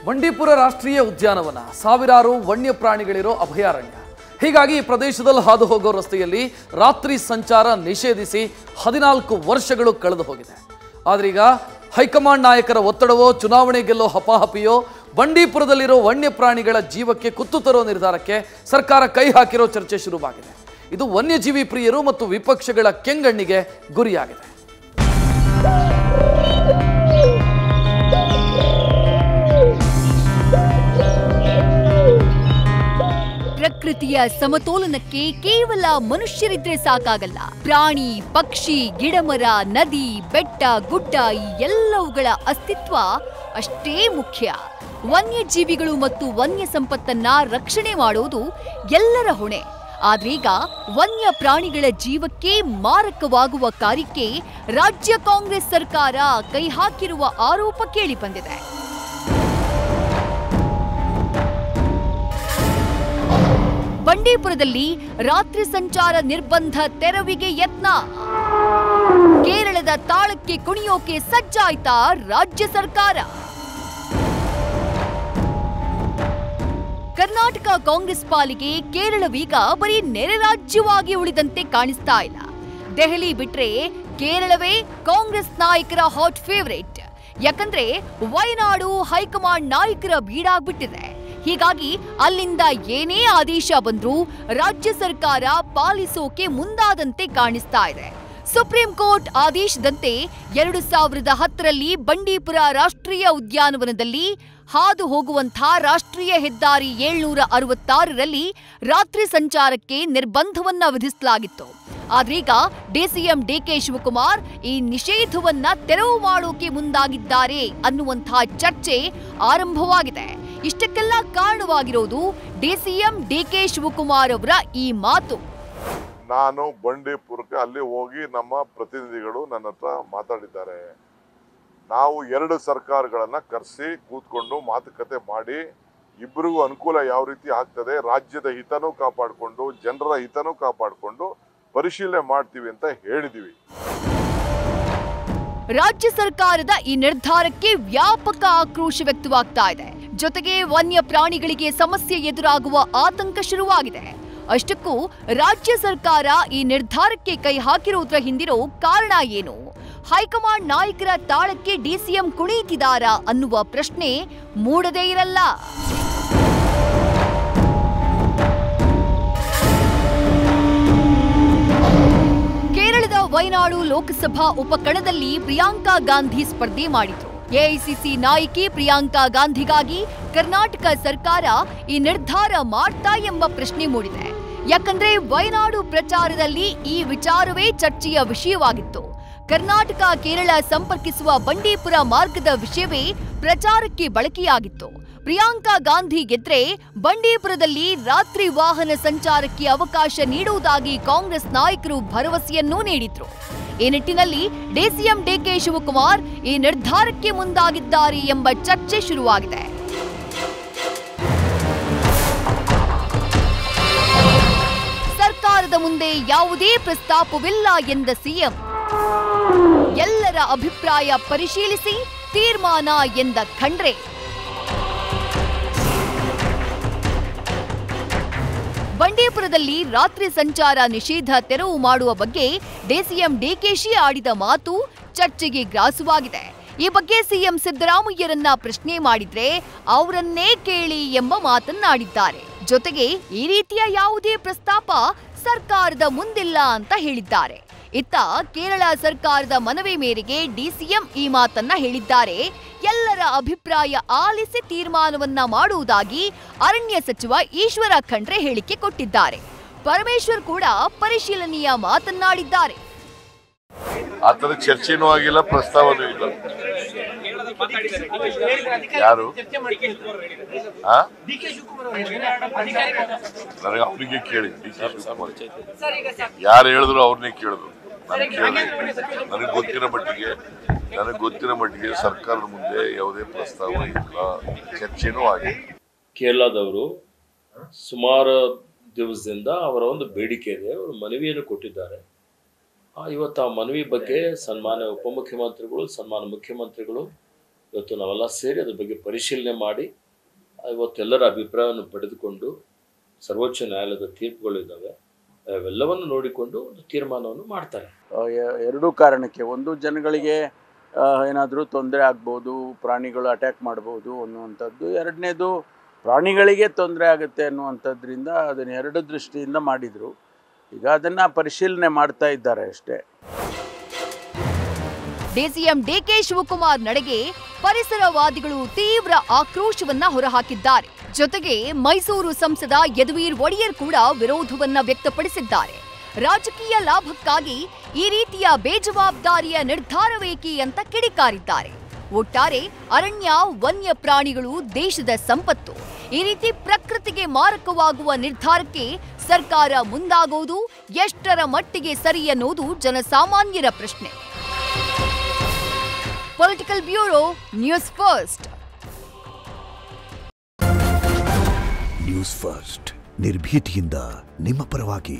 ಬಂಡೀಪುರ ರಾಷ್ಟ್ರೀಯ ಉದ್ಯಾನವನ ಸಾವಿರಾರು ವನ್ಯಪ್ರಾಣಿಗಳಿರೋ ಅಭಯಾರಣ್ಯ. ಹೀಗಾಗಿ ಈ ಪ್ರದೇಶದಲ್ಲಿ ಹಾದು ಹೋಗೋ ರಸ್ತೆಯಲ್ಲಿ ರಾತ್ರಿ ಸಂಚಾರ ನಿಷೇಧಿಸಿ 14 ವರ್ಷಗಳು ಕಳೆದು ಹೋಗಿದೆ. ಆದ್ರೀಗ ಹೈಕಮಾಂಡ್ ನಾಯಕರ ಒತ್ತಡವೋ ಚುನಾವಣೆ ಗೆಲ್ಲೋ ಹಪಾಹಪಿಯೋ ಬಂಡೀಪುರದಲ್ಲಿರೋ ವನ್ಯಪ್ರಾಣಿಗಳ ಜೀವಕ್ಕೆ ಕುತ್ತು ತರೋ ನಿರ್ಧಾರಕ್ಕೆ ಸರ್ಕಾರ ಕೈ ಹಾಕಿರೋ ಚರ್ಚೆ ಶುರುವಾಗಿದೆ. ಇದು ವನ್ಯಜೀವಿ ಪ್ರಿಯರು ಮತ್ತು ವಿಪಕ್ಷಗಳ ಕೆಂಗಣ್ಣಿಗೆ ಗುರಿಯಾಗಿದೆ. ಪ್ರಕೃತಿಯ ಸಮತೋಲನಕ್ಕೆ ಕೇವಲ ಮನುಷ್ಯರಿದ್ರೆ ಸಾಕಾಗಲ್ಲ. ಪ್ರಾಣಿ, ಪಕ್ಷಿ, ಗಿಡಮರ, ನದಿ, ಬೆಟ್ಟ, ಗುಡ್ಡ ಈ ಎಲ್ಲವುಗಳ ಅಸ್ತಿತ್ವ ಅಷ್ಟೇ ಮುಖ್ಯ. ವನ್ಯಜೀವಿಗಳು ಮತ್ತು ವನ್ಯ ಸಂಪತ್ತನ್ನ ರಕ್ಷಣೆ ಮಾಡೋದು ಎಲ್ಲರ ಹೊಣೆ. ಆದ್ರೀಗ ವನ್ಯ ಪ್ರಾಣಿಗಳ ಜೀವಕ್ಕೆ ಮಾರಕವಾಗುವ ಕಾರ್ಯಕ್ಕೆ ರಾಜ್ಯ ಕಾಂಗ್ರೆಸ್ ಸರ್ಕಾರ ಕೈ ಹಾಕಿರುವ ಆರೋಪ ಕೇಳಿಬಂದಿದೆ. ಬಂಡೀಪುರದಲ್ಲಿ ರಾತ್ರಿ ಸಂಚಾರ ನಿರ್ಬಂಧ ತೆರವಿಗೆ ಯತ್ನ. ಕೇರಳದ ತಾಳಕ್ಕೆ ಕುಣಿಯೋಕೆ ಸಜ್ಜಾಯ್ತಾ ರಾಜ್ಯ ಸರ್ಕಾರ. ಕರ್ನಾಟಕ ಕಾಂಗ್ರೆಸ್ ಪಾಲಿಗೆ ಕೇರಳವೀಗ ಬರೀ ನೆರೆ ರಾಜ್ಯವಾಗಿ ಉಳಿದಂತೆ ಕಾಣಿಸ್ತಾ ಇಲ್ಲ. ದೆಹಲಿ ಬಿಟ್ರೆ ಕೇರಳವೇ ಕಾಂಗ್ರೆಸ್ ನಾಯಕರ ಹಾಟ್ ಫೇವರೇಟ್. ಯಾಕಂದ್ರೆ ವಯನಾಡು ಹೈಕಮಾಂಡ್ ನಾಯಕರ ಬೀಡಾಗ್ಬಿಟ್ಟಿದೆ. ಹೀಗಾಗಿ ಅಲ್ಲಿಂದ ಏನೇ ಆದೇಶ ಬಂದ್ರೂ ರಾಜ್ಯ ಸರ್ಕಾರ ಪಾಲಿಸೋಕೆ ಮುಂದಾದಂತೆ ಕಾಣಿಸ್ತಾ ಇದೆ. ಸುಪ್ರೀಂ ಕೋರ್ಟ್ ಆದೇಶದಂತೆ 2010ರಲ್ಲಿ ಬಂಡೀಪುರ ರಾಷ್ಟ್ರೀಯ ಉದ್ಯಾನವನದಲ್ಲಿ ಹಾದು ಹೋಗುವಂತಹ ರಾಷ್ಟ್ರೀಯ ಹೆದ್ದಾರಿ 766ರಲ್ಲಿ ರಾತ್ರಿ ಸಂಚಾರಕ್ಕೆ ನಿರ್ಬಂಧವನ್ನ ವಿಧಿಸಲಾಗಿತ್ತು. ಆದ್ರೀಗ ಡಿಸಿಎಂ ಡಿಕೆ ಶಿವಕುಮಾರ್ ಈ ನಿಷೇಧವನ್ನ ತೆರವು ಮಾಡೋಕೆ ಮುಂದಾಗಿದ್ದಾರೆ ಅನ್ನುವಂತಹ ಚರ್ಚೆ ಆರಂಭವಾಗಿದೆ. ಇಷ್ಟಕ್ಕೆಲ್ಲ ಕಾರಣವಾಗಿರೋದು ಡಿಸಿಎಂ ಡಿಕೆ ಶಿವಕುಮಾರ್ ಅವರ ಈ ಮಾತು. ನಾನು ಬಂಡೀಪುರಕ್ಕೆ ಅಲ್ಲಿ ಹೋಗಿ ನಮ್ಮ ಪ್ರತಿನಿಧಿಗಳು ನನ್ನ ಹತ್ರ ಮಾತಾಡಿದ್ದಾರೆ. ನಾವು 2 ಸರ್ಕಾರಗಳನ್ನ ಕರೆಸಿ ಕೂತ್ಕೊಂಡು ಮಾತುಕತೆ ಮಾಡಿ ಇಬ್ಬರಿಗೂ ಅನುಕೂಲ ಯಾವ ರೀತಿ ಆಗ್ತದೆ, ರಾಜ್ಯದ ಹಿತನೂ ಕಾಪಾಡಿಕೊಂಡು ಜನರ ಹಿತನೂ ಕಾಪಾಡಿಕೊಂಡು ಪರಿಶೀಲನೆ ಮಾಡ್ತೀವಿ ಅಂತ ಹೇಳಿದೀವಿ. ರಾಜ್ಯ ಸರ್ಕಾರದ ಈ ನಿರ್ಧಾರಕ್ಕೆ ವ್ಯಾಪಕ ಆಕ್ರೋಶ ವ್ಯಕ್ತವಾಗ್ತಾ ಇದೆ. ಜೊತೆಗೆ ವನ್ಯ ಪ್ರಾಣಿಗಳಿಗೆ ಸಮಸ್ಯೆ ಎದುರಾಗುವ ಆತಂಕ ಶುರುವಾಗಿದೆ. ಅಷ್ಟಕ್ಕೂ ರಾಜ್ಯ ಸರ್ಕಾರ ಈ ನಿರ್ಧಾರಕ್ಕೆ ಕೈ ಹಾಕಿರುವುದರ ಹಿಂದಿರೋ ಕಾರಣ ಏನು? ಹೈಕಮಾಂಡ್ ನಾಯಕರ ತಾಳಕ್ಕೆ ಡಿಸಿಎಂ ಕುಣಿತಿದಾರಾ ಅನ್ನುವ ಪ್ರಶ್ನೆ ಮೂಡದೇ ಇರಲ್ಲ. ಕೇರಳದ ವಯನಾಡು ಲೋಕಸಭಾ ಉಪಕಣದಲ್ಲಿ ಪ್ರಿಯಾಂಕಾ ಗಾಂಧಿ ಸ್ಪರ್ಧೆ ಮಾಡಿದ್ರು. ಎಐಸಿಸಿ ನಾಯಕಿ ಪ್ರಿಯಾಂಕಾ ಗಾಂಧಿಗಾಗಿ ಕರ್ನಾಟಕ ಸರ್ಕಾರ ಈ ನಿರ್ಧಾರ ಮಾಡ್ತಾ ಎಂಬ ಪ್ರಶ್ನೆ ಮೂಡಿದೆ. ಯಾಕಂದ್ರೆ ವಯನಾಡು ಪ್ರಚಾರದಲ್ಲಿ ಈ ವಿಚಾರವೇ ಚರ್ಚೆಯ ವಿಷಯವಾಗಿತ್ತು. ಕರ್ನಾಟಕ ಕೇರಳ ಸಂಪರ್ಕಿಸುವ ಬಂಡೀಪುರ ಮಾರ್ಗದ ವಿಷಯವೇ ಪ್ರಚಾರಕ್ಕೆ ಬಳಕೆಯಾಗಿತ್ತು. ಪ್ರಿಯಾಂಕಾ ಗಾಂಧಿ ಗೆದ್ರೆ ಬಂಡೀಪುರದಲ್ಲಿ ರಾತ್ರಿ ವಾಹನ ಸಂಚಾರಕ್ಕೆ ಅವಕಾಶ ನೀಡುವುದಾಗಿ ಕಾಂಗ್ರೆಸ್ ನಾಯಕರು ಭರವಸೆಯನ್ನೂ ನೀಡಿದ್ರು. ಈ ನಿಟ್ಟಿನಲ್ಲಿ ಡಿಸಿಎಂ ಡಿಕೆ ಶಿವಕುಮಾರ್ ಈ ನಿರ್ಧಾರಕ್ಕೆ ಮುಂದಾಗಿದ್ದಾರೆ ಎಂಬ ಚರ್ಚೆ ಶುರುವಾಗಿದೆ. ಸರ್ಕಾರದ ಮುಂದೆ ಯಾವುದೇ ಪ್ರಸ್ತಾಪವಿಲ್ಲ ಎಂದ ಸಿಎಂ. ಎಲ್ಲರ ಅಭಿಪ್ರಾಯ ಪರಿಶೀಲಿಸಿ ತೀರ್ಮಾನ ಎಂದ ಖಂಡ್ರೆ. ಬಂಡೀಪುರದಲ್ಲಿ ರಾತ್ರಿ ಸಂಚಾರ ನಿಷೇಧ ತೆರವು ಮಾಡುವ ಬಗ್ಗೆ ಡಿಸಿಎಂ ಡಿಕೆಶಿ ಆಡಿದ ಮಾತು ಚರ್ಚೆಗೆ ಗ್ರಾಸವಾಗಿದೆ. ಈ ಬಗ್ಗೆ ಸಿಎಂ ಸಿದ್ದರಾಮಯ್ಯರನ್ನ ಪ್ರಶ್ನೆ ಮಾಡಿದ್ರೆ ಅವರನ್ನೇ ಕೇಳಿ ಎಂಬ ಮಾತನ್ನಾಡಿದ್ದಾರೆ. ಜೊತೆಗೆ ಈ ರೀತಿಯ ಯಾವುದೇ ಪ್ರಸ್ತಾಪ ಸರ್ಕಾರದ ಮುಂದಿಲ್ಲ ಅಂತ ಹೇಳಿದ್ದಾರೆ. ಇತ್ತ ಕೇರಳ ಸರ್ಕಾರದ ಮನವಿ ಮೇರೆಗೆ ಡಿಸಿಎಂ ಈ ಮಾತನ್ನ ಹೇಳಿದ್ದಾರೆ. ಎಲ್ಲರ ಅಭಿಪ್ರಾಯ ಆಲಿಸಿ ತೀರ್ಮಾನವನ್ನ ಮಾಡುವುದಾಗಿ ಅರಣ್ಯ ಸಚಿವ ಈಶ್ವರ ಖಂಡ್ರೆ ಹೇಳಿಕೆ ಕೊಟ್ಟಿದ್ದಾರೆ. ಪರಮೇಶ್ವರ್ ಕೂಡ ಪರಿಶೀಲನೆಯ ಮಾತನ್ನಾಡಿದ್ದಾರೆ. ಆತದ ಚರ್ಚೆನೂ ಆಗಿಲ್ಲ, ಪ್ರಸ್ತಾವನೂ ಇಲ್ಲ. ಯಾರು ನನಗೆ ಅವ್ರಿಗೆ ಕೇಳಿ, ಯಾರು ಹೇಳಿದ್ರು ಅವ್ರನ್ನೇ ಕೇಳಿದ್ರು. ನನಗೆ ಗೊತ್ತಿರೋ ಮಟ್ಟಿಗೆ ಸರ್ಕಾರದ ಮುಂದೆ ಯಾವುದೇ ಪ್ರಸ್ತಾವ ಇಲ್ಲ, ಚರ್ಚೆನೂ ಆಗಿದೆ. ಕೇರಳದವರು ಸುಮಾರು ದಿವಸದಿಂದ ಅವರ ಒಂದು ಬೇಡಿಕೆ ಇದೆ, ಅವರು ಮನವಿಯನ್ನು ಕೊಟ್ಟಿದ್ದಾರೆ. ಇವತ್ತು ಆ ಮನವಿ ಬಗ್ಗೆ ಸನ್ಮಾನ್ಯ ಉಪಮುಖ್ಯಮಂತ್ರಿಗಳು, ಸನ್ಮಾನ್ಯ ಮುಖ್ಯಮಂತ್ರಿಗಳು ಇವತ್ತು ನಾವೆಲ್ಲ ಸೇರಿ ಅದ್ರ ಬಗ್ಗೆ ಪರಿಶೀಲನೆ ಮಾಡಿ ಇವತ್ತೆಲ್ಲರ ಅಭಿಪ್ರಾಯವನ್ನು ಪಡೆದುಕೊಂಡು ಸರ್ವೋಚ್ಚ ನ್ಯಾಯಾಲಯದ ತೀರ್ಪುಗಳಿದ್ದಾವೆ, ಅವೆಲ್ಲವನ್ನು ನೋಡಿಕೊಂಡು ಒಂದು ತೀರ್ಮಾನವನ್ನು ಮಾಡ್ತಾರೆ. ಎರಡೂ ಕಾರಣಕ್ಕೆ, ಒಂದು ಜನಗಳಿಗೆ ಏನಾದರೂ ತೊಂದರೆ ಆಗ್ಬೋದು, ಪ್ರಾಣಿಗಳು ಅಟ್ಯಾಕ್ ಮಾಡ್ಬೋದು ಅನ್ನುವಂಥದ್ದು, ಎರಡನೇದು ಪ್ರಾಣಿಗಳಿಗೆ ತೊಂದರೆ ಆಗುತ್ತೆ ಅನ್ನುವಂಥದ್ರಿಂದ ಅದನ್ನು ಎರಡು ದೃಷ್ಟಿಯಿಂದ ಮಾಡಿದರು. ಈಗ ಅದನ್ನು ಪರಿಶೀಲನೆ ಮಾಡ್ತಾ ಇದ್ದಾರೆ ಅಷ್ಟೇ. ಡಿಸಿಎಂ ಡಿಕೆ ಶಿವಕುಮಾರ್ ನಡೆಗೆ ಪರಿಸರವಾದಿಗಳು ತೀವ್ರ ಆಕ್ರೋಶವನ್ನ ಹೊರಹಾಕಿದ್ದಾರೆ. ಜೊತೆಗೆ ಮೈಸೂರು ಸಂಸದ ಯದುವೀರ್ ಒಡೆಯರ್ ಕೂಡ ವಿರೋಧವನ್ನ ವ್ಯಕ್ತಪಡಿಸಿದ್ದಾರೆ. ರಾಜಕೀಯ ಲಾಭಕ್ಕಾಗಿ ಈ ರೀತಿಯ ಬೇಜವಾಬ್ದಾರಿಯ ನಿರ್ಧಾರವೇಕೆ ಅಂತ ಕಿಡಿಕಾರಿದ್ದಾರೆ. ಒಟ್ಟಾರೆ ಅರಣ್ಯ ವನ್ಯ ಪ್ರಾಣಿಗಳು ದೇಶದ ಸಂಪತ್ತು. ಈ ರೀತಿ ಪ್ರಕೃತಿಗೆ ಮಾರಕವಾಗುವ ನಿರ್ಧಾರಕ್ಕೆ ಸರ್ಕಾರ ಮುಂದಾಗೋದು ಎಷ್ಟರ ಮಟ್ಟಿಗೆ ಸರಿ ಅನ್ನೋದು ಜನಸಾಮಾನ್ಯರ ಪ್ರಶ್ನೆ. Political bureau, news first. News first ನಿರ್ಭೀತಿಯಿಂದ ನಿಮ್ಮ ಪರವಾಗಿ.